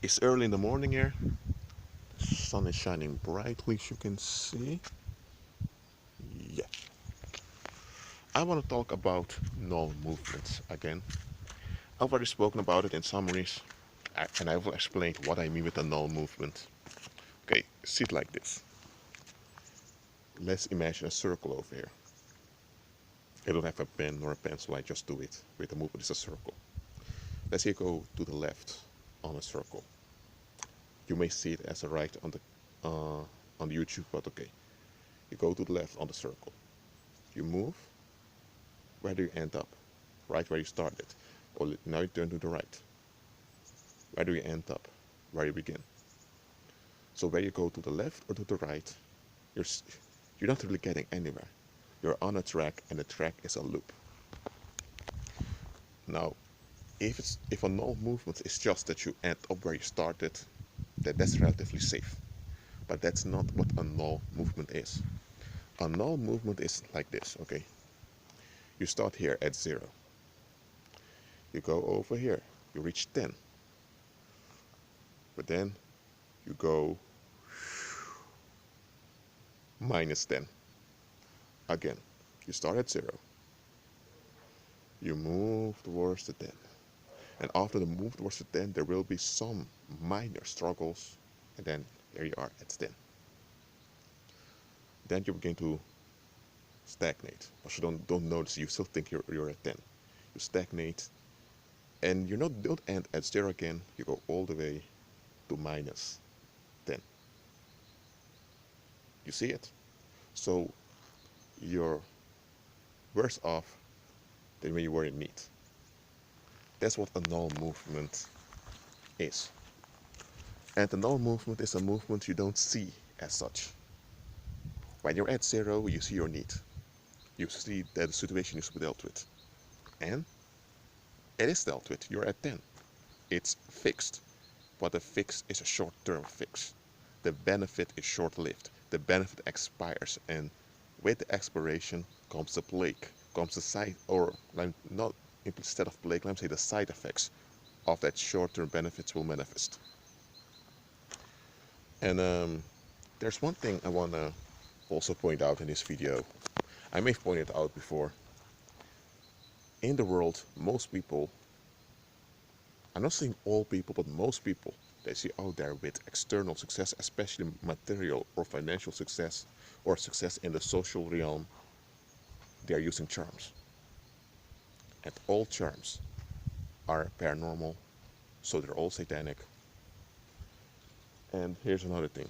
It's early in the morning here. The sun is shining brightly, as you can see. Yeah. I want to talk about null movements again. I've already spoken about it in summaries, and I will explain what I mean with a null movement. Okay, see it like this. Let's imagine a circle over here. I don't have a pen nor a pencil, I just do it with the movement. It's a circle. Let's say you go to the left on a circle. You may see it as a right on the YouTube, but okay. You go to the left on the circle. You move. Where do you end up? Right where you started. Or now you turn to the right. Where do you end up? Where you begin. So where you go to the left or to the right, you're you're not really getting anywhere. You're on a track, and the track is a loop. Now, if a null movement is just that you end up where you started, that's relatively safe. But that's not what a null movement is. A null movement is like this, okay? You start here at 0. You go over here, you reach 10. But then you go minus 10. Again, you start at 0. You move towards the 10. And after the move towards the 10, there will be some minor struggles. And then here you are at 10. Then you begin to stagnate. But you don't notice, you still think you're at 10. You stagnate. And don't end at 0 again. You go all the way to minus 10. You see it? So you're worse off than when you were in need. That's what a null movement is. And the null movement is a movement you don't see as such. When you're at 0, you see your need. You see that the situation needs to be dealt with. And it is dealt with. You're at 10. It's fixed. But the fix is a short-term fix. The benefit is short-lived. The benefit expires, and with the expiration comes the plague, comes the side, or not instead of plague, let me say the side effects of that short-term benefits will manifest. And there's one thing I want to also point out in this video. I may have pointed out before. In the world, most people, I'm not saying all people, but most people, they see out there with external success, especially material or financial success, or success in the social realm, they are using charms. And all charms are paranormal, so they're all satanic. And here's another thing.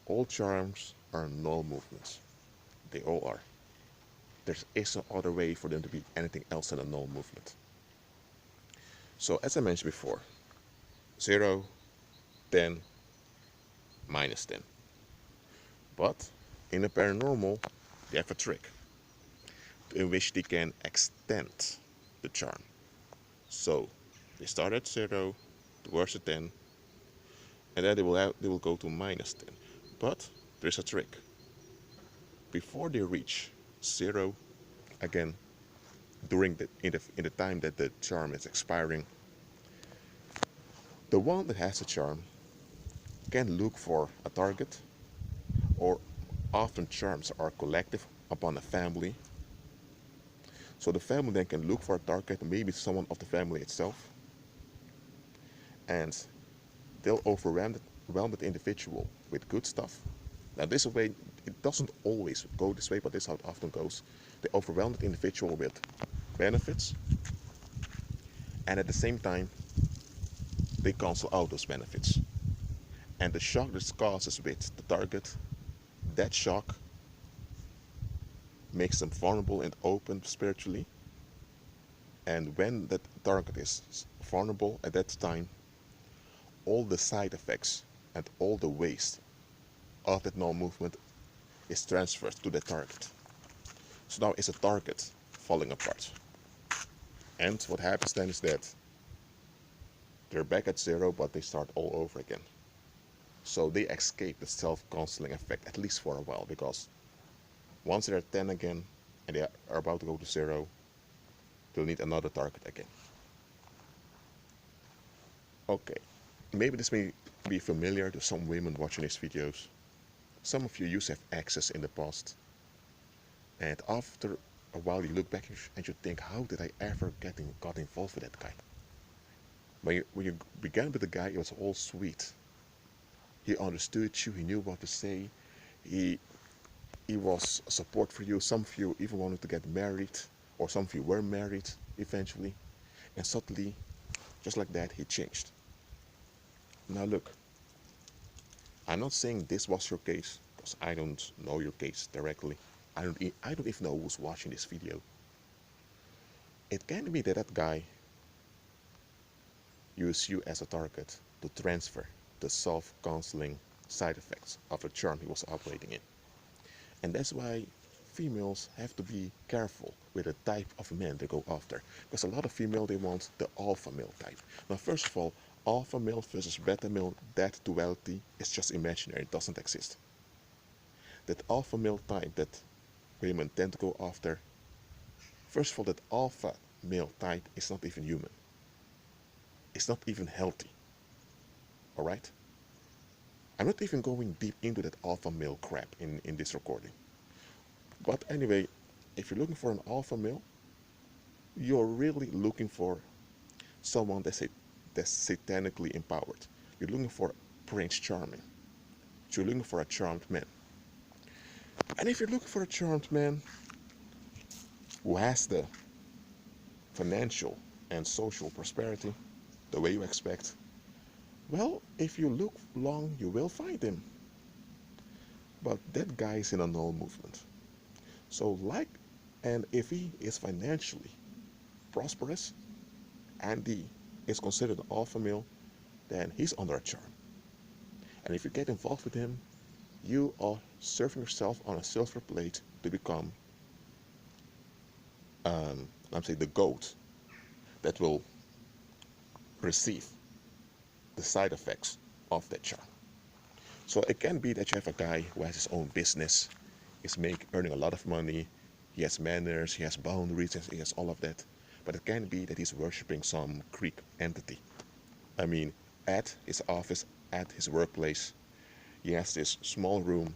All charms are null movements. They all are. There is no other way for them to be anything else than a null movement. So as I mentioned before, 0, 10, minus 10. But in a paranormal, they have a trick in which they can extend the charm. So they start at 0 towards the 10, and then they will go to minus 10. But there's a trick. Before they reach 0, again, in the time that the charm is expiring, the one that has the charm can look for a target, or often charms are collective upon a family. So the family then can look for a target, maybe someone of the family itself, and they'll overwhelm the individual with good stuff. Now this way, it doesn't always go this way, but this is how it often goes. They overwhelm the individual with benefits, and at the same time, they cancel out those benefits. And the shock that causes with the target, that shock makes them vulnerable and open spiritually. And when that target is vulnerable at that time, all the side effects and all the waste of that null movement is transferred to the target. So now it's a target falling apart. And what happens then is that they're back at 0, but they start all over again. So they escape the self-canceling effect, at least for a while, because once they're at 10 again and they are about to go to 0, they'll need another target again. Okay, Maybe this may be familiar to some women watching these videos. Some of you used to have access in the past, and after a while you look back and you think, how did I ever got involved with that guy? When you began with the guy, it was all sweet. He understood you, he knew what to say, he he was a support for you. Some of you even wanted to get married, or some of you were married eventually, and suddenly, just like that, he changed. Now look, I'm not saying this was your case, because I don't know your case directly. I don't even know who's watching this video. It can be that that guy used you as a target to transfer the self-counseling side effects of the charm he was operating in. And that's why females have to be careful with the type of men they go after. Because a lot of female, they want the alpha male type. Now, first of all, alpha male versus beta male, that duality is just imaginary. It doesn't exist. That alpha male type that women tend to go after, first of all, that alpha male type is not even human. It's not even healthy. All right? I'm not even going deep into that alpha male crap in this recording. But anyway, if you're looking for an alpha male, you're really looking for someone that's satanically empowered. You're looking for Prince Charming. You're looking for a charmed man. And if you're looking for a charmed man who has the financial and social prosperity the way you expect, well, if you look long, you will find him. But that guy is in a null movement. So and if he is financially prosperous and he is considered an alpha male, then he's under a charm. And if you get involved with him, you are serving yourself on a silver plate to become, I'm saying, the goat that will receive the side effects of that charm. So it can be that you have a guy who has his own business, is earning a lot of money, he has manners, he has boundaries, he has all of that. But it can be that he's worshiping some Greek entity. I mean, at his office, at his workplace, he has this small room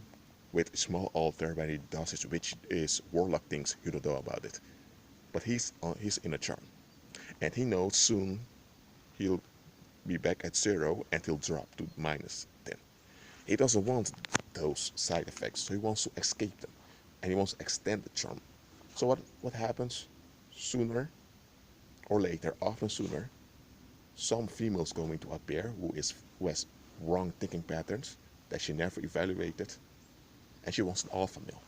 with a small altar where he does his warlock things. You don't know about it, but he's in a charm, and he knows soon he'll be back at zero and he'll drop to -10. He doesn't want those side effects, so he wants to escape them, and he wants to extend the charm. So what happens? Sooner or later, often sooner, some female's going to appear who has wrong thinking patterns that she never evaluated, and she wants an alpha male,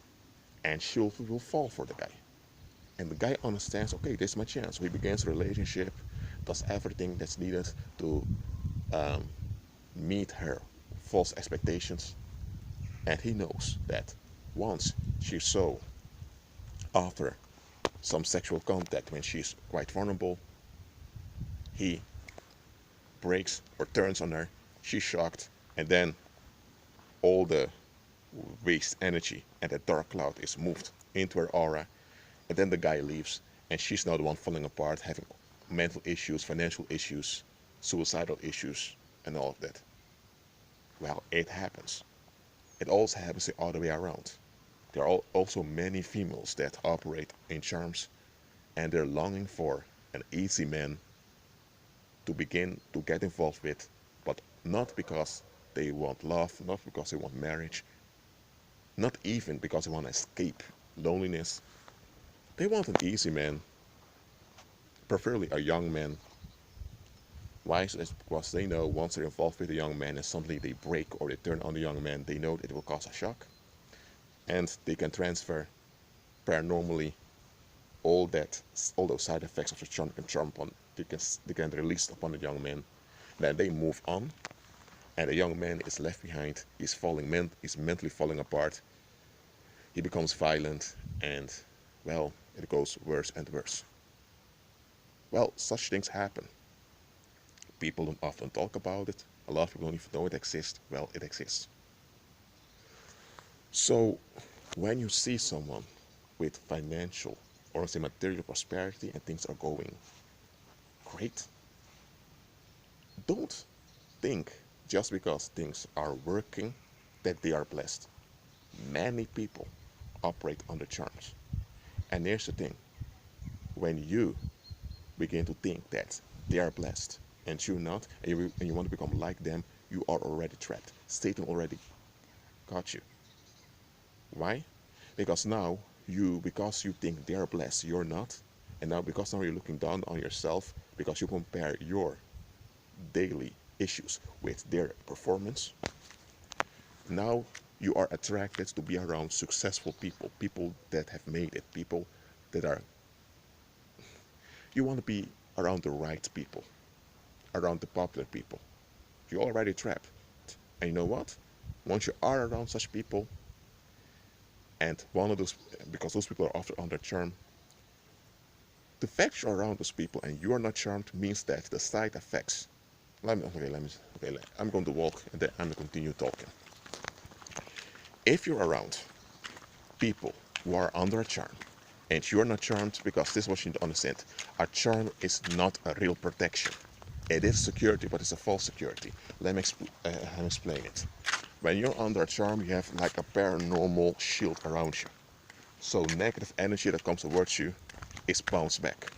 and she will fall for the guy. And the guy understands, okay, this is my chance. So he begins a relationship, does everything that's needed to um, meet her false expectations, and he knows that once she's so after some sexual contact when she's quite vulnerable, he breaks or turns on her, she's shocked, and then all the waste energy and that dark cloud is moved into her aura, and then the guy leaves, and she's now the one falling apart, having mental issues, financial issues, suicidal issues, and all of that. Well, it happens. It also happens the other way around. There are also many females that operate in charms, and they're longing for an easy man to begin to get involved with, but not because they want love, not because they want marriage, not even because they want to escape loneliness. They want an easy man, preferably a young man. Why? So because they know once they're involved with a young man and suddenly they break or they turn on the young man, they know that it will cause a shock, and they can transfer paranormally all those side effects of the charm can charm upon they can release upon the young man. Then they move on, and the young man is left behind. He's mentally falling apart. He becomes violent, and well, it goes worse and worse. Well, such things happen. People don't often talk about it. A lot of people don't even know it exists. Well, it exists. So, when you see someone with financial or say material prosperity and things are going great, don't think just because things are working that they are blessed. Many people operate under charms. And here's the thing, when you begin to think that they are blessed and you're not, and you want to become like them, you are already trapped. Satan already got you. Why? Because now because you think they are blessed, you're not. And now because now you're looking down on yourself because you compare your daily issues with their performance. Now you are attracted to be around successful people, people that have made it, people that are, you want to be around the right people, around the popular people. You're already trapped. And you know what? Once you are around such people, and one of those, because those people are often under charm, the fact you're around those people and you are not charmed means that the side effects. I'm going to walk and then I'm going to continue talking. If you're around people who are under a charm and you're not charmed, because this is what you need to understand, a charm is not a real protection. It is security, but it's a false security. Let me explain it. When you're under a charm, you have like a paranormal shield around you. So negative energy that comes towards you is bounced back.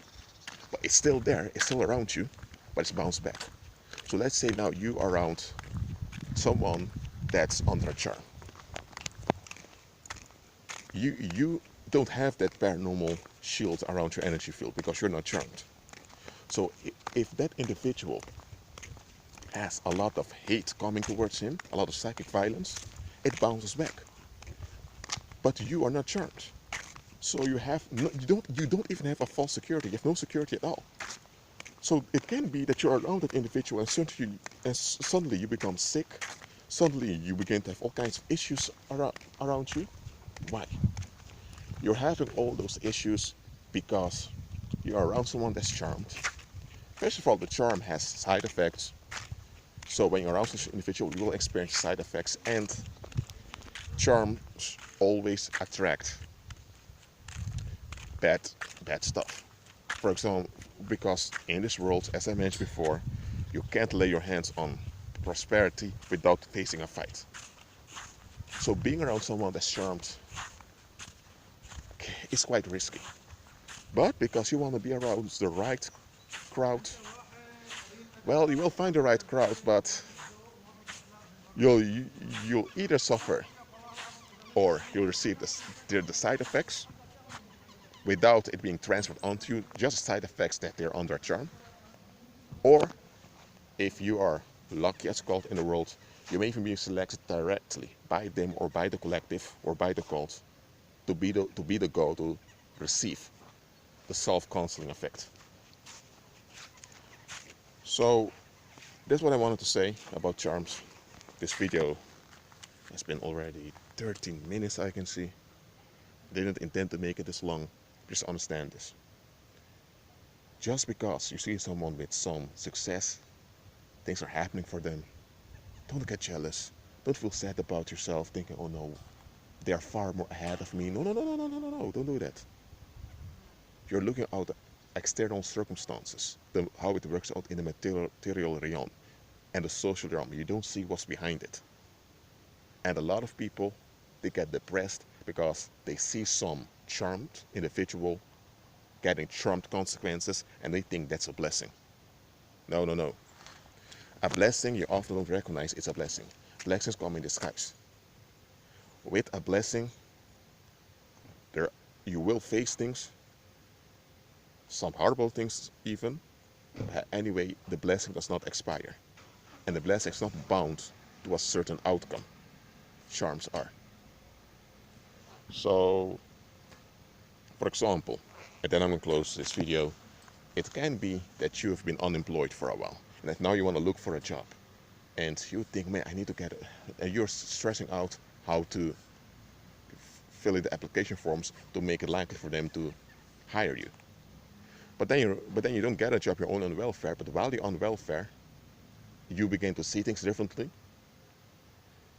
But it's still there, it's still around you, but it's bounced back. So let's say now you are around someone that's under a charm. You don't have that paranormal shield around your energy field because you're not charmed. So if that individual has a lot of hate coming towards him, a lot of psychic violence, it bounces back. But you are not charmed. So you don't even have a false security. You have no security at all. So it can be that you're around that individual and suddenly you become sick. Suddenly you begin to have all kinds of issues around you. Why? You're having all those issues because you're around someone that's charmed. First of all, the charm has side effects. So when you're around such an individual, you will experience side effects, and charms always attract bad bad stuff. For example, because in this world, as I mentioned before, you can't lay your hands on prosperity without facing a fight. So being around someone that's charmed is quite risky. But because you want to be around the right crowd, well, you will find the right crowd, but you'll either suffer or you'll receive the side effects without it being transferred onto you, just side effects that they're under charm. Or if you are lucky, as called in the world, you may even be selected directly by them or by the collective or by the cult to be the goal to receive the self-counseling effect. So that's what I wanted to say about charms. This video has been already 13 minutes, I can see. I didn't intend to make it this long. Just understand this. Just because you see someone with some success, things are happening for them, don't get jealous. Don't feel sad about yourself thinking, oh no, they are far more ahead of me. No, no, no, no, no, no, no, no, don't do that. You're looking at external circumstances, how it works out in the material realm and the social realm. You don't see what's behind it. And a lot of people, they get depressed because they see some charmed individual getting charmed consequences and they think that's a blessing. No, no, no. A blessing you often don't recognize is a blessing. Blessings come in disguise. With a blessing, there you will face things, some horrible things even. But anyway, the blessing does not expire. And the blessing is not bound to a certain outcome. Charms are. So, for example, and then I'm going to close this video, it can be that you have been unemployed for a while and that now you want to look for a job. And you think, man, I need to get it. And you're stressing out how to fill in the application forms to make it likely for them to hire you. But then you don't get a job, you're only on welfare. But while you're on welfare, you begin to see things differently.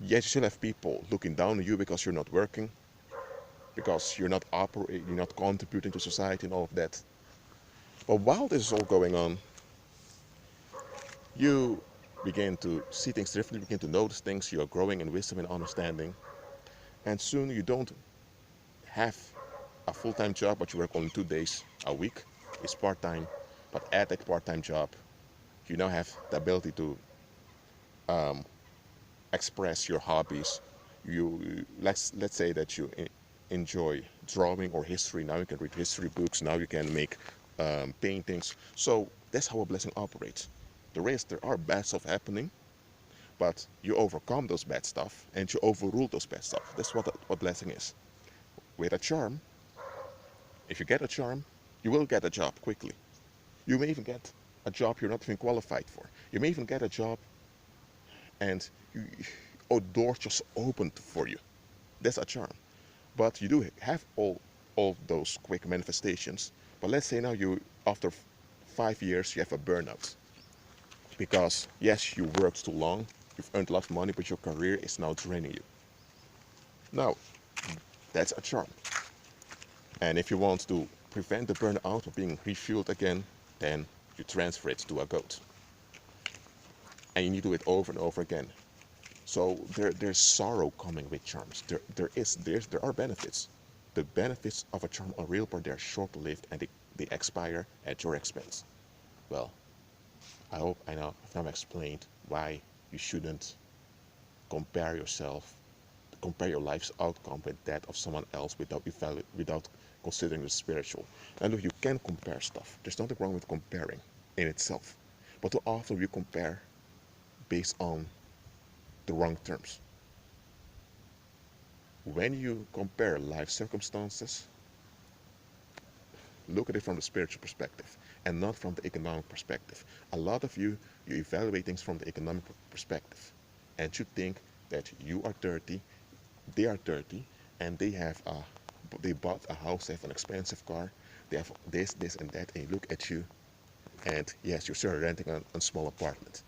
Yes, you still have people looking down on you because you're not working, because you're not contributing to society and all of that. But while this is all going on, you begin to see things differently, begin to notice things. You are growing in wisdom and understanding. And soon you don't have a full-time job, but you work only 2 days a week. It's part-time, but at that part-time job, you now have the ability to express your hobbies. Let's say that you enjoy drawing or history. Now you can read history books. Now you can make paintings. So that's how a blessing operates. There are bad stuff happening, but you overcome those bad stuff and you overrule those bad stuff. That's what blessing is. With a charm, if you get a charm, you will get a job quickly. You may even get a job you're not even qualified for. You may even get a job and doors just opened for you. That's a charm. But you do have all those quick manifestations. But let's say now after 5 years, you have a burnout. Because yes, you worked too long, you've earned a lot of money, but your career is now draining you. Now, that's a charm. And if you want to prevent the burnout of being refueled again, then you transfer it to a goat. And you need to do it over and over again. So there's sorrow coming with charms. There are benefits. The benefits of a charm are real, but they're short-lived and they expire at your expense. Well, I hope I've now explained why you shouldn't compare compare your life's outcome with that of someone else without considering the spiritual. And look, you can compare stuff. There's nothing wrong with comparing in itself. But too often we compare based on the wrong terms. When you compare life circumstances, look at it from the spiritual perspective and not from the economic perspective. A lot of you evaluate things from the economic perspective, and you think that you are dirty, they are dirty, and they bought a house, they have an expensive car, they have this, and that, and you look at you, and yes, you're still renting a small apartment.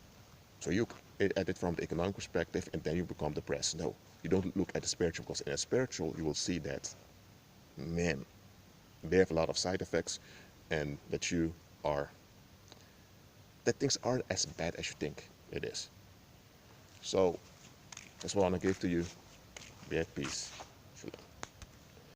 So you at it from the economic perspective, and then you become depressed. No, you don't look at the spiritual, because in a spiritual, you will see that, man, they have a lot of side effects, and that things aren't as bad as you think it is. So that's what I want to give to you. Be at peace.